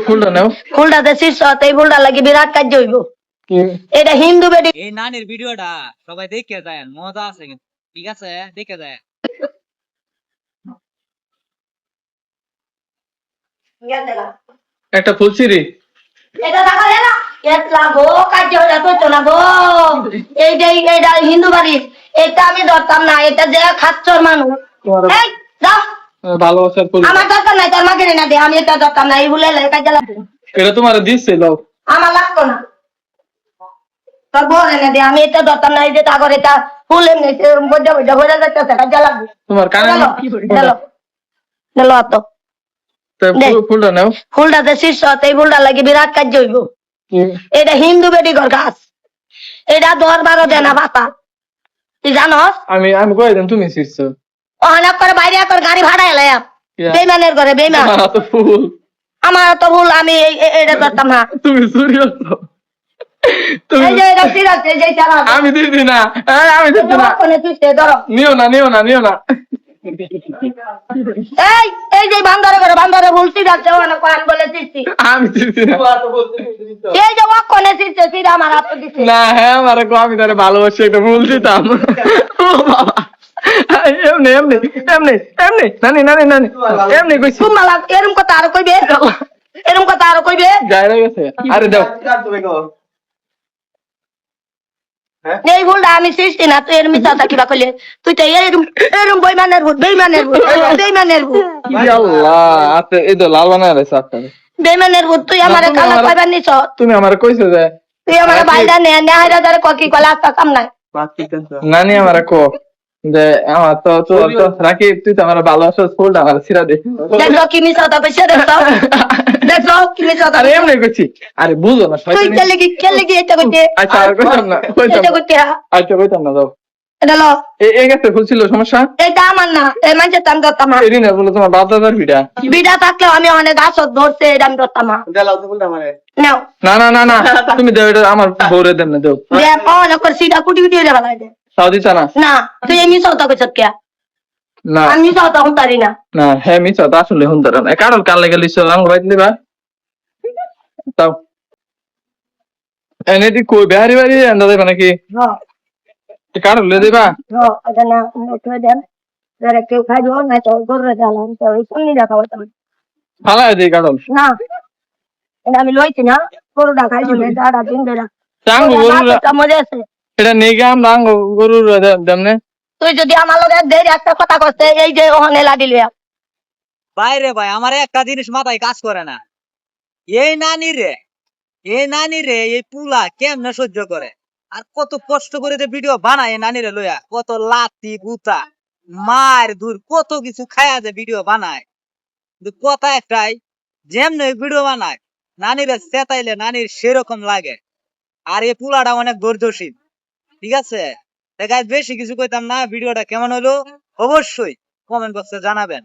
ফুলটা নাও। ফুলটাতে শীর্ষ এই ফুলটা লাগি বিরাট কাজ হইব। এটা হিন্দু বেটি এই নানির ভিডিওটা সবাই দেখে যায়, মজা আছে কিন্তু, ঠিক আছে দেখে যায়। একটা ফুলছিরি এটা দেখা যায় না এতলা গো কাজ হইলা তো না গো এইটা হিন্দু বাড়ি এটা আমি ধরতাম না এটা যে খাচ্ছর মানুষ এই যাও ভালোবাসার ফুল। আমার দরকার নাই তোর মাকে না দে আমি এটা ধরতাম না এই ভুলে কাজে লাগবে এটা তোমার দিচ্ছে দাও। আমার লাগতো না তোর বউ এনে দে আমি এটা ধরতাম না এই যে তাগর এটা ফুল এমনি বড় বড় হয়ে যাচ্ছে কাজে লাগবে তোমার কানে চলো চলো তো ফুলটা নাও। ফুলটাতে শীর্ষ এই ফুলটা লাগি বিরাট কাজ হইব। এটা হিন্দু বেটি ঘর গাছ এটা 10-12 দেনা পাতা তুই জানস আমি কই দেন তুমি শিরছো অনেক করে বাইরে তোর গাড়ি ভাড়া এলাম বেইমানের ঘরে বেইমান আমার তো ফুল আমার তো ভুল আমি এটা করতাম না তুমি সিরিয়াস তুমি এই যে এটা সিরাজ এই যে চালা আমি দিছি না আমি দিছি না কোনে তুইতে ধরো নিও না এই যে বান্দরে ভুলছি যাচ্ছে অনেক কোন বলে দিছি আমি দিছি না এই যে ও কোনে দিতে সিরা আমার হাত দিছে না হ্যাঁ আমার আমি তারে ভালোবাসি একটা ভুল দিতাম ও বাবা এমনি নানি এমনি কইছি তুমি মালা এরকম কথা আর কইবে গায়রা গেছে আরে দাও এই ভুলটা আমি সৃষ্টি না তুই এর মিথ্যা কিবা কইলে তুই তো এরকম বেইমানের ভূত ইয়া আল্লাহ আতে এই তো লাল বানায় রাখছ আপনারা বেইমানের ভূত তুই আমারে কালা কইবার নিছ তুমি আমারে কইছো যে তুই আমারে বাইরে নে হাইরা ধরে ককি কলা আস্তা কাম নাই নানি আমারে কো যে আমার তো রাখি তুই তো আমার ভালোবাসা ফুলটা আমার ছিড়া দে দেখো কি মিছা কথা কইছে দেখো কি মিছা কথা আরে এমনি কইছি আরে বুঝো না তুই শয়তানি কেলে কি এটা কইতে আচ্ছা আর কইতাম না এটা কইতে কইতাম না দাও এটা লো এই গেছে ফুল ছিল সমস্যা এটা আমার না এই মাঝে তাম দতাম এরি না বলে তোমার বাপ দাদার ভিড়া বিড়া থাকলেও আমি অনেক গাছ ধরতে এটা আমি দতাম নাও না তুমি দাও এটা আমার বউরে দেন না দাও দে অনেক করে সিধা কুটি কুটি হয়ে ফেলাই দে সাউদি চানা না তুই এমনি সৌতা কইছ কে না আমি সৌতা হুঁতারি না না হ্যাঁ মিছা তো আসলে হুনতার না কারণ কাল লাগে লিসো আঙ্গ বাইত নিবা তাও এনে দি কই বাড়ি আন্দা দেবা নাকি কারণ লে দেবা এটা না তুই দেন যারা কেউ খাইবো না তো গররে জ্বালাম তো এই শুনি দেখাবো তুমি ফালা দেই কারণ না এটা আমি লইছি না গরুটা খাইছি না দাঁড়া দিন ধরে চাঙ্গু গরুরা মজা আছে এটা নেগে আমরা আঙ্গ গরুর দামনে তুই যদি আমার লগে দেরি একটা কথা করতে এই যে ওখানে লাডি লিয়া বাইরে ভাই আমার একটা জিনিস মাথায় কাজ করে না, এই নানি রে এই পুলা কেমনে সহ্য করে, আর কত কষ্ট করে যে ভিডিও বানায় এই নানি রে লইয়া, কত লাতি গুতা মার দূর কত কিছু খায়া যে ভিডিও বানায়, কিন্তু কথা একটাই যেমন ভিডিও বানায় নানিরে চেতাইলে নানির সেরকম লাগে। আর এই পুলাটা অনেক ধৈর্যশীল, ঠিক আছে। বেশি কিছু কইতাম না, ভিডিওটা কেমন হলো অবশ্যই কমেন্ট বক্সে জানাবেন।